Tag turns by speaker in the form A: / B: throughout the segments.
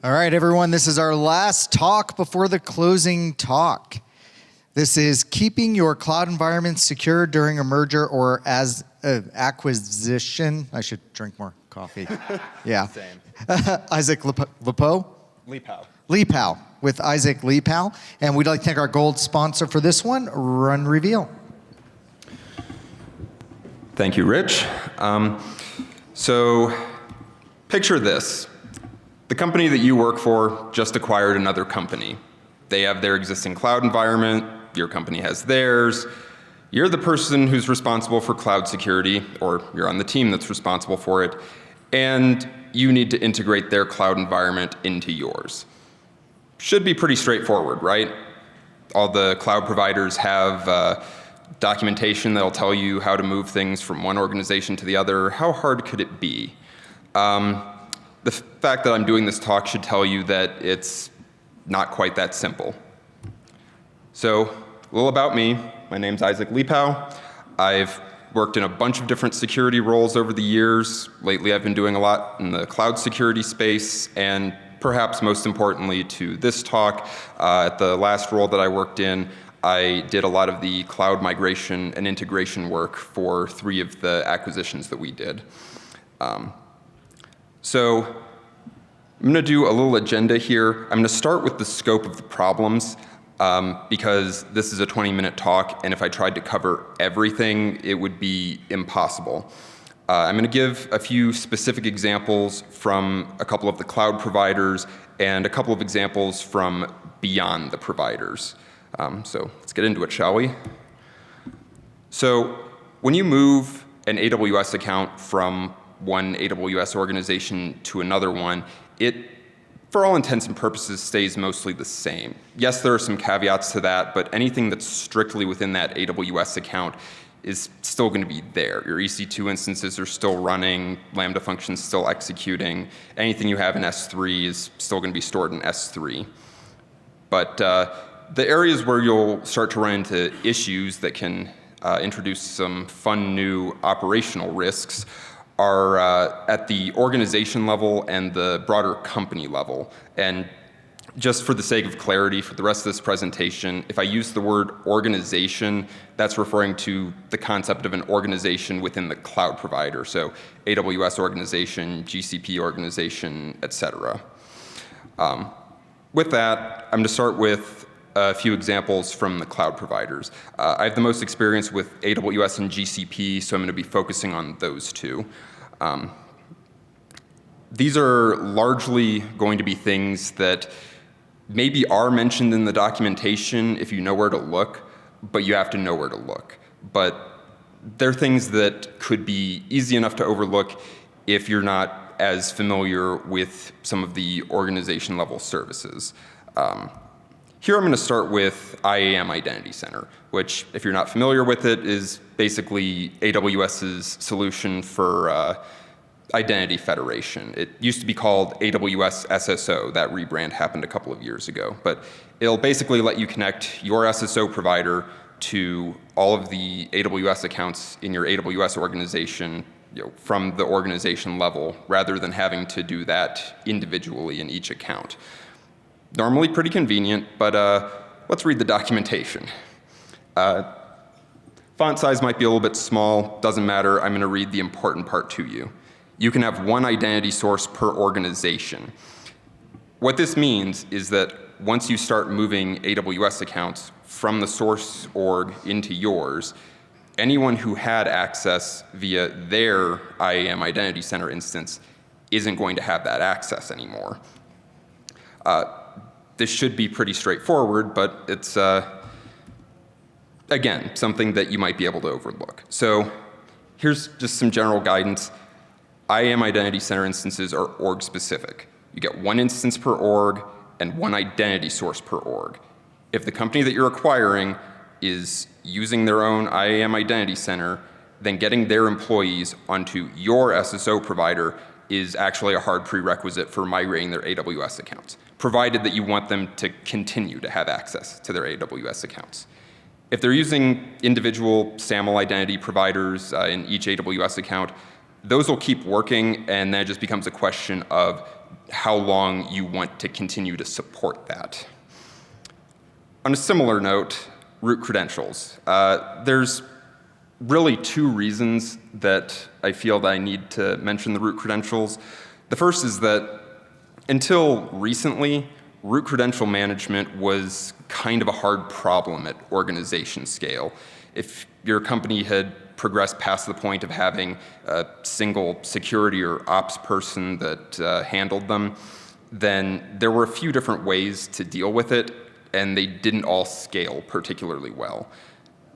A: All right, everyone, this is our last talk before the closing talk. This is keeping your cloud environment secure during a merger or as an acquisition. I should drink more coffee. Yeah.
B: Same.
A: Isaac Lepow? Lepow, with Isaac Lepow. And we'd like to thank our gold sponsor for this one, Run Reveal.
B: Thank you, Rich. So picture this. The company that you work for just acquired another company. They have their existing cloud environment, your company has theirs. You're the person who's responsible for cloud security, or you're on the team that's responsible for it, and you need to integrate their cloud environment into yours. Should be pretty straightforward, right? All the cloud providers have documentation that'll tell you how to move things from one organization to the other. How hard could it be? The fact that I'm doing this talk should tell you that it's not quite that simple. So, a little about me. My name's Isaac Lepow. I've worked in a bunch of different security roles over the years. Lately, I've been doing a lot in the cloud security space, and perhaps most importantly to this talk, at the last role that I worked in, I did a lot of the cloud migration and integration work for 3 of the acquisitions that we did. So I'm going to do a little agenda here. I'm going to start with the scope of the problems because this is a 20-minute talk, and if I tried to cover everything, it would be impossible. I'm going to give a few specific examples from a couple of the cloud providers and a couple of examples from beyond the providers. So let's get into it, shall we? So when you move an AWS account from one AWS organization to another one, it, for all intents and purposes, stays mostly the same. Yes, there are some caveats to that, but anything that's strictly within that AWS account is still going to be there. Your EC2 instances are still running, Lambda functions still executing. Anything you have in S3 is still going to be stored in S3. But the areas where you'll start to run into issues that can introduce some fun new operational risks are at the organization level and the broader company level. And just for the sake of clarity, for the rest of this presentation, if I use the word organization, that's referring to the concept of an organization within the cloud provider. So AWS organization, GCP organization, et cetera. With that, I'm going to start with a few examples from the cloud providers. I have the most experience with AWS and GCP, so I'm going to be focusing on those two. These are largely going to be things that maybe are mentioned in the documentation if you know where to look, but you have to know where to look. But they're things that could be easy enough to overlook if you're not as familiar with some of the organization level services. Here I'm going to start with IAM Identity Center, which, if you're not familiar with it, is basically AWS's solution for identity federation. It used to be called AWS SSO. That rebrand happened a couple of years ago. But it'll basically let you connect your SSO provider to all of the AWS accounts in your AWS organization, from the organization level, rather than having to do that individually in each account. Normally pretty convenient, but let's read the documentation. Font size might be a little bit small, doesn't matter. I'm going to read the important part to you. You can have one identity source per organization. What this means is that once you start moving AWS accounts from the source org into yours, anyone who had access via their IAM Identity Center instance isn't going to have that access anymore. This should be pretty straightforward, but it's, again, something that you might be able to overlook. So here's just some general guidance. IAM Identity Center instances are org specific. You get one instance per org and one identity source per org. If the company that you're acquiring is using their own IAM Identity Center, then getting their employees onto your SSO provider is actually a hard prerequisite for migrating their AWS accounts, provided that you want them to continue to have access to their AWS accounts. If they're using individual SAML identity providers in each AWS account, those will keep working, and then it just becomes a question of, how long you want to continue to support that. On a similar note, root credentials. There's really two reasons that I feel that I need to mention the root credentials. The first is that until recently, root credential management was kind of a hard problem at organization scale. If your company had progressed past the point of having a single security or ops person that handled them, then there were a few different ways to deal with it, and they didn't all scale particularly well.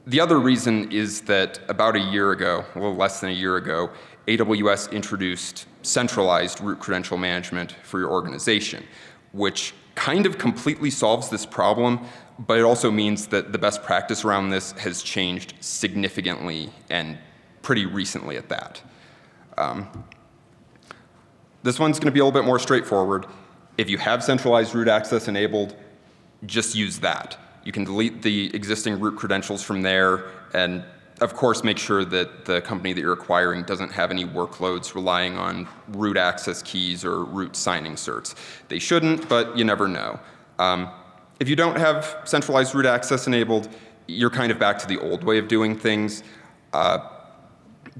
B: The other reason is that about a year ago, a little less than a year ago, AWS introduced centralized root credential management for your organization, which kind of completely solves this problem, but it also means that the best practice around this has changed significantly and pretty recently at that. This one's going to be a little bit more straightforward. If you have centralized root access enabled, just use that. You can delete the existing root credentials from there, and of course make sure that the company that you're acquiring doesn't have any workloads relying on root access keys or root signing certs. They shouldn't, but you never know. If you don't have centralized root access enabled, you're kind of back to the old way of doing things.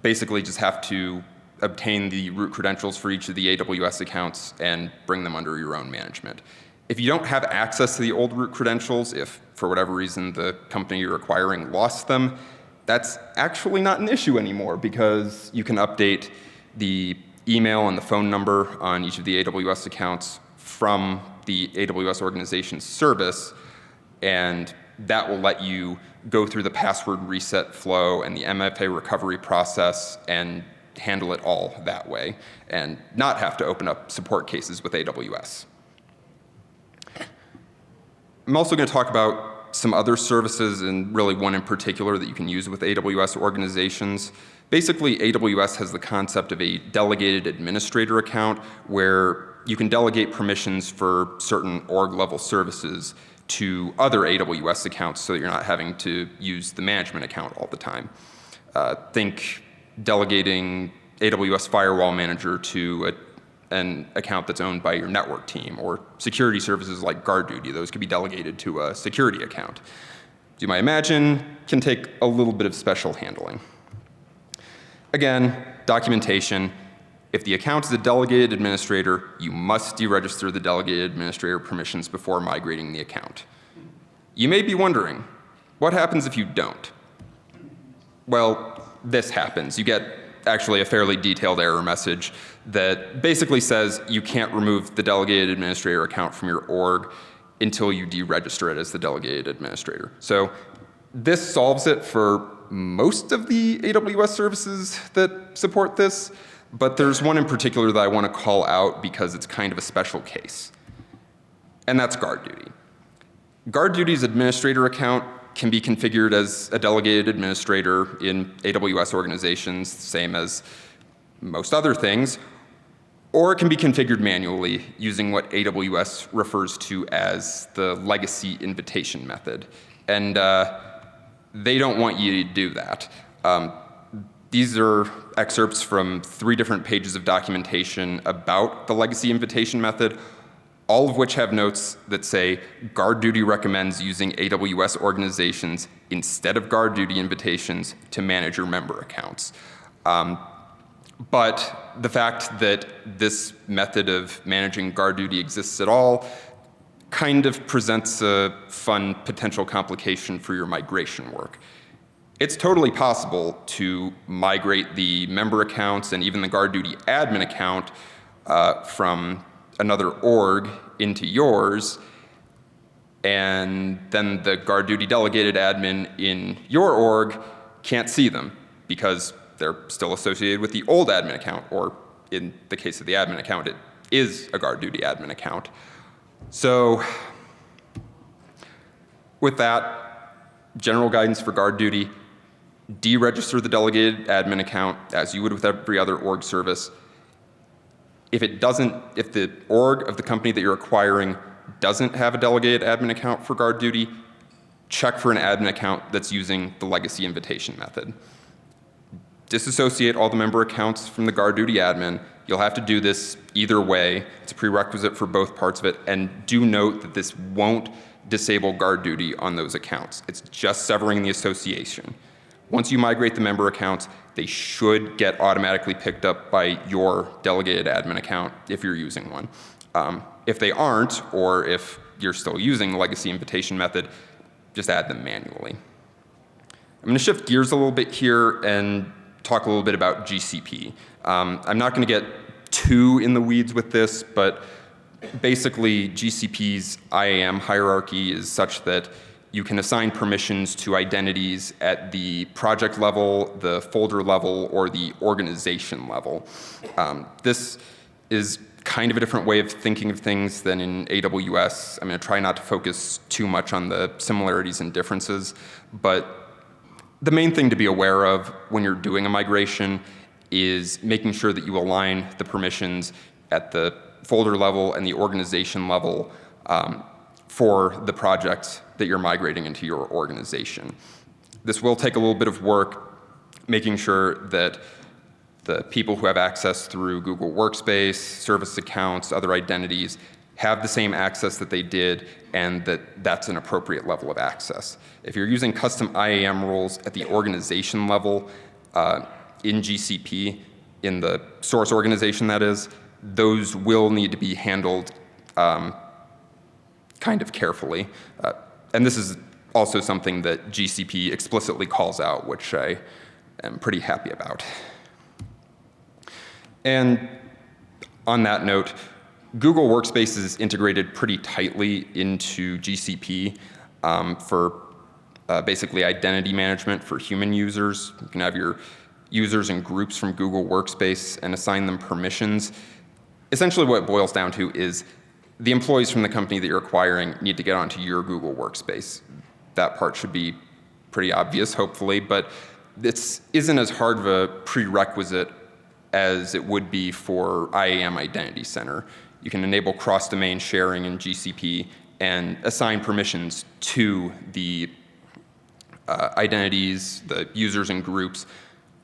B: Basically just have to obtain the root credentials for each of the AWS accounts and bring them under your own management. If you don't have access to the old root credentials, if for whatever reason the company you're acquiring lost them, that's actually not an issue anymore because you can update the email and the phone number on each of the AWS accounts from the AWS organization service, and that will let you go through the password reset flow and the MFA recovery process and handle it all that way and not have to open up support cases with AWS. I'm also going to talk about some other services, and really one in particular that you can use with AWS organizations. Basically, AWS has the concept of a delegated administrator account where you can delegate permissions for certain org-level services to other AWS accounts so that you're not having to use the management account all the time. Think delegating AWS Firewall Manager to an account that's owned by your network team, or security services like GuardDuty. Those could be delegated to a security account. As you might imagine, can take a little bit of special handling. Again, documentation. If the account is a delegated administrator, you must deregister the delegated administrator permissions before migrating the account. You may be wondering, what happens if you don't? Well, this happens. You get actually a fairly detailed error message that basically says you can't remove the delegated administrator account from your org until you deregister it as the delegated administrator. So this solves it for most of the AWS services that support this, but there's one in particular that I want to call out because it's kind of a special case, and that's GuardDuty. GuardDuty's administrator account can be configured as a delegated administrator in AWS organizations, same as most other things, or it can be configured manually using what AWS refers to as the legacy invitation method. And they don't want you to do that. These are excerpts from 3 different pages of documentation about the legacy invitation method, all of which have notes that say GuardDuty recommends using AWS organizations instead of GuardDuty invitations to manage your member accounts. But the fact that this method of managing GuardDuty exists at all kind of presents a fun potential complication for your migration work. It's totally possible to migrate the member accounts and even the GuardDuty admin account from another org into yours, and then the GuardDuty delegated admin in your org can't see them because they're still associated with the old admin account, or in the case of the admin account, it is a GuardDuty admin account. So with that, general guidance for GuardDuty: deregister the delegated admin account as you would with every other org service. If the org of the company that you're acquiring doesn't have a delegated admin account for GuardDuty, check for an admin account that's using the legacy invitation method. Disassociate all the member accounts from the GuardDuty admin, You'll have to do this either way. It's a prerequisite for both parts of it. And do note that this won't disable GuardDuty on those accounts. It's just severing the association. Once you migrate the member accounts, they should get automatically picked up by your delegated admin account if you're using one. If they aren't, or if you're still using the legacy invitation method, just add them manually. I'm going to shift gears a little bit here and talk a little bit about GCP. I'm not going to get too in the weeds with this, but basically GCP's IAM hierarchy is such that you can assign permissions to identities at the project level, the folder level, or the organization level. This is kind of a different way of thinking of things than in AWS. I'm going to try not to focus too much on the similarities and differences, but the main thing to be aware of when you're doing a migration is making sure that you align the permissions at the folder level and the organization level for the project that you're migrating into your organization. This will take a little bit of work, making sure that the people who have access through Google Workspace, service accounts, other identities, have the same access that they did, and that that's an appropriate level of access. If you're using custom IAM rules at the organization level in GCP, in the source organization that is, those will need to be handled kind of carefully. And this is also something that GCP explicitly calls out, which I am pretty happy about. And on that note, Google Workspace is integrated pretty tightly into GCP for basically identity management for human users. You can have your users and groups from Google Workspace and assign them permissions. Essentially what it boils down to is the employees from the company that you're acquiring need to get onto your Google Workspace. That part should be pretty obvious, hopefully, but this isn't as hard of a prerequisite as it would be for IAM Identity Center. You can enable cross-domain sharing in GCP and assign permissions to the identities, the users and groups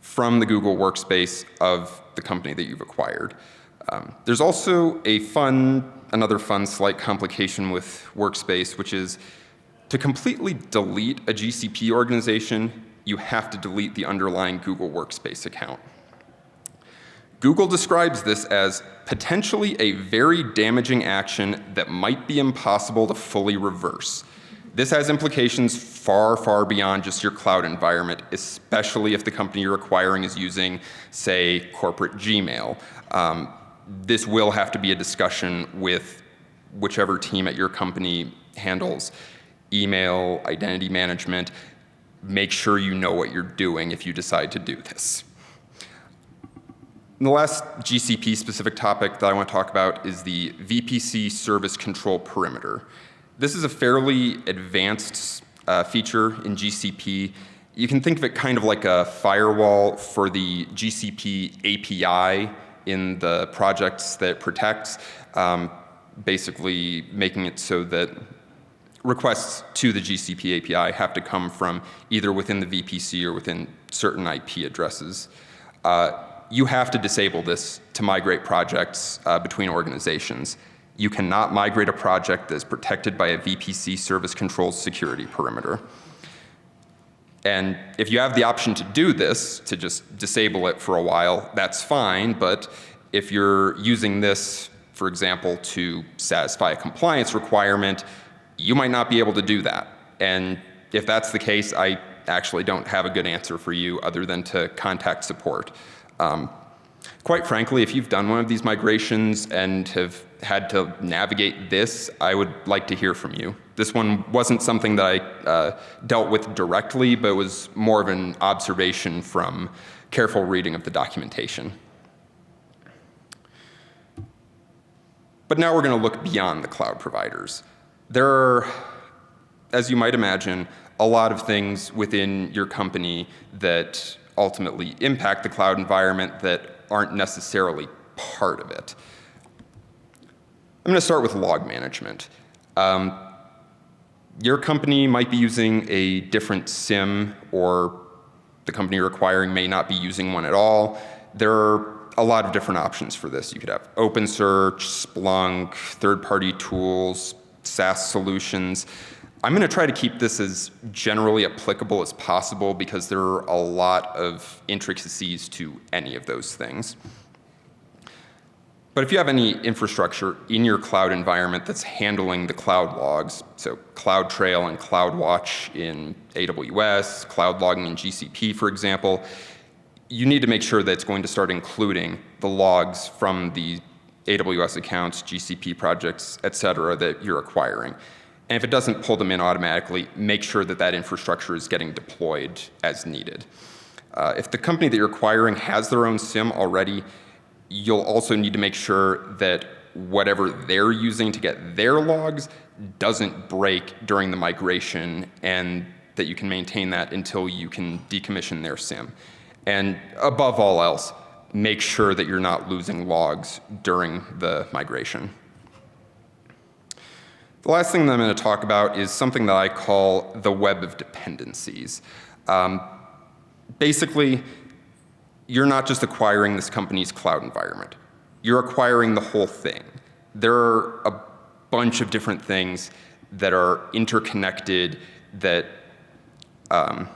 B: from the Google Workspace of the company that you've acquired. There's also another fun slight complication with Workspace, which is to completely delete a GCP organization, you have to delete the underlying Google Workspace account. Google describes this as potentially a very damaging action that might be impossible to fully reverse. This has implications far, far beyond just your cloud environment, especially if the company you're acquiring is using, say, corporate Gmail. This will have to be a discussion with whichever team at your company handles email, identity management. Make sure you know what you're doing if you decide to do this. And the last GCP-specific topic that I want to talk about is the VPC service control perimeter. This is a fairly advanced feature in GCP. You can think of it kind of like a firewall for the GCP API in the projects that it protects, basically making it so that requests to the GCP API have to come from either within the VPC or within certain IP addresses. You have to disable this to migrate projects between organizations. You cannot migrate a project that is protected by a VPC service controls security perimeter. And if you have the option to do this, to just disable it for a while, that's fine. But if you're using this, for example, to satisfy a compliance requirement, you might not be able to do that. And if that's the case, I actually don't have a good answer for you other than to contact support. Quite frankly, if you've done one of these migrations and have had to navigate this, I would like to hear from you. This one wasn't something that I dealt with directly, but it was more of an observation from careful reading of the documentation. But now we're going to look beyond the cloud providers. There are, as you might imagine, a lot of things within your company that ultimately impact the cloud environment that aren't necessarily part of it. I'm going to start with log management. Your company might be using a different SIM, or the company you're acquiring may not be using one at all. There are a lot of different options for this. You could have OpenSearch, Splunk, third-party tools, SaaS solutions. I'm going to try to keep this as generally applicable as possible because there are a lot of intricacies to any of those things. But if you have any infrastructure in your cloud environment that's handling the cloud logs, so CloudTrail and CloudWatch in AWS, cloud logging in GCP, for example, you need to make sure that it's going to start including the logs from the AWS accounts, GCP projects, et cetera, that you're acquiring. And if it doesn't pull them in automatically, make sure that that infrastructure is getting deployed as needed. If the company that you're acquiring has their own SIEM already, you'll also need to make sure that whatever they're using to get their logs doesn't break during the migration, and that you can maintain that until you can decommission their SIEM. And above all else, make sure that you're not losing logs during the migration. The last thing that I'm going to talk about is something that I call the web of dependencies. Basically, you're not just acquiring this company's cloud environment. You're acquiring the whole thing. There are a bunch of different things that are interconnected that are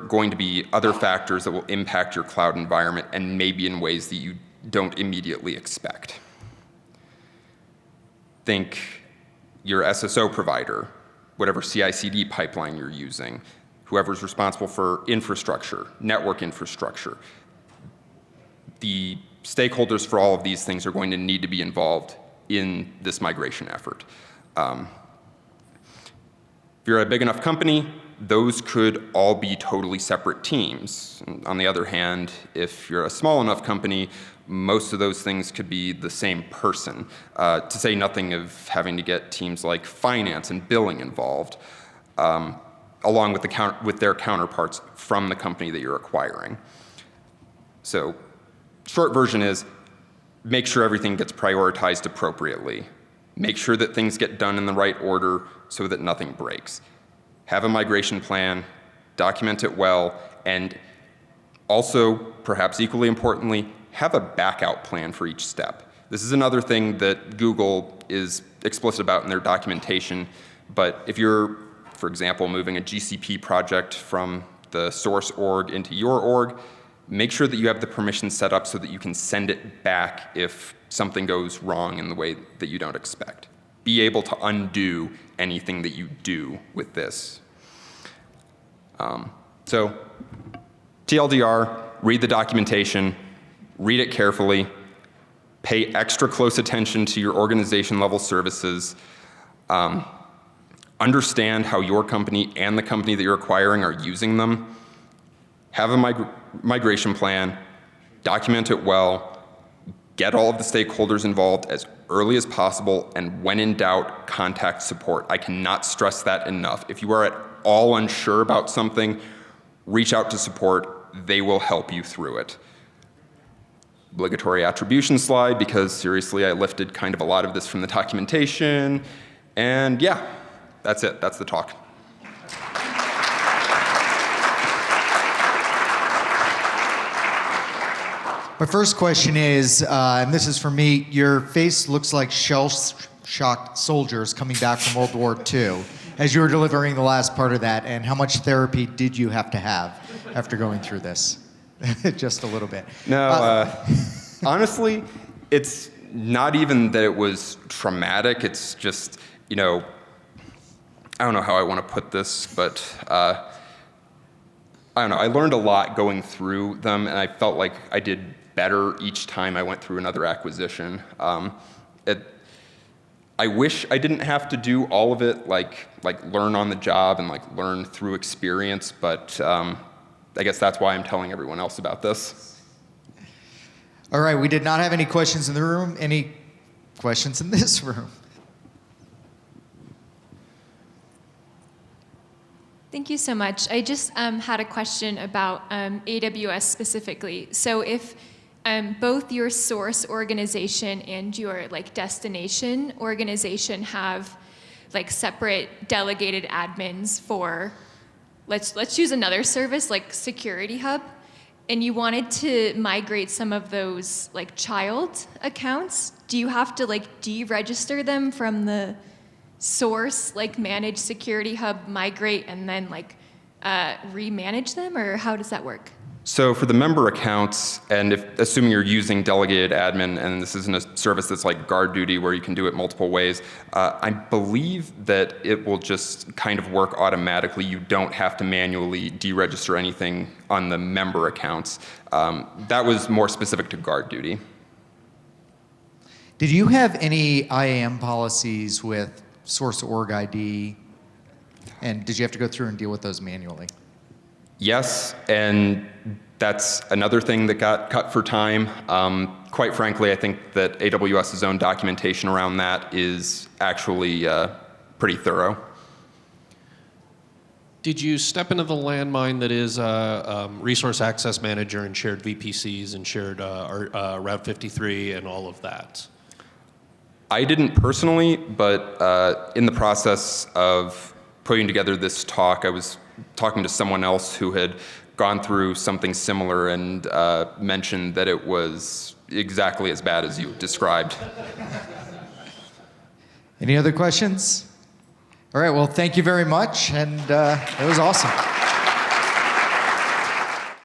B: going to be other factors that will impact your cloud environment, and maybe in ways that you don't immediately expect. Think your SSO provider, whatever CI/CD pipeline you're using, whoever's responsible for infrastructure, network infrastructure. The stakeholders for all of these things are going to need to be involved in this migration effort. If you're a big enough company, those could all be totally separate teams. On the other hand, if you're a small enough company, most of those things could be the same person, to say nothing of having to get teams like finance and billing involved, along with their counterparts from the company that you're acquiring. So, short version is, make sure everything gets prioritized appropriately. Make sure that things get done in the right order so that nothing breaks. Have a migration plan, document it well, and also, perhaps equally importantly, have a backout plan for each step. This is another thing that Google is explicit about in their documentation, but if you're, for example, moving a GCP project from the source org into your org, make sure that you have the permissions set up so that you can send it back if something goes wrong in the way that you don't expect. Be able to undo anything that you do with this. So, TLDR, read the documentation, read it carefully, pay extra close attention to your organization level services, understand how your company and the company that you're acquiring are using them, have a migration plan, document it well, get all of the stakeholders involved as early as possible, and when in doubt, contact support. I cannot stress that enough. If you are at all unsure about something, reach out to support. They will help you through it. Obligatory attribution slide, because seriously, I lifted kind of a lot of this from the documentation. And yeah, that's it. That's the talk.
A: My first question is, and this is for me, your face looks like shell-shocked soldiers coming back from World War II as you were delivering the last part of that, and how much therapy did you have to have after going through this? Just a little bit.
B: No, honestly, it's not even that it was traumatic. It's just, I don't know how I want to put this, but I don't know. I learned a lot going through them, and I felt like I did better each time I went through another acquisition. I wish I didn't have to do all of it, like learn on the job and learn through experience, but I guess that's why I'm telling everyone else about this.
A: All right, we did not have any questions in the room. Any questions in this room?
C: Thank you so much. I just had a question about AWS specifically. So if both your source organization and your destination organization have separate delegated admins for, let's choose another service like Security Hub. and you wanted to migrate some of those like child accounts, do you have to like deregister them from the source, like manage security hub, migrate, and then like remanage them, or how does that work?
B: So for the member accounts, and assuming you're using Delegated admin, and this isn't a service that's like GuardDuty where you can do it multiple ways, I believe that it will just kind of work automatically. You don't have to manually deregister anything on the member accounts. That was more specific to GuardDuty.
A: Did you have any IAM policies with source org ID? And did you have to go through and deal with those manually?
B: Yes, and that's another thing that got cut for time. Quite frankly, I think that AWS's own documentation around that is actually pretty thorough.
D: Did you step into the landmine that is resource access manager and shared VPCs and shared Route 53 and all of that?
B: I didn't personally, but in the process of putting together this talk, I was talking to someone else who had gone through something similar and mentioned that it was exactly as bad as you described.
A: Any other questions? All right, well, thank you very much, and it was awesome.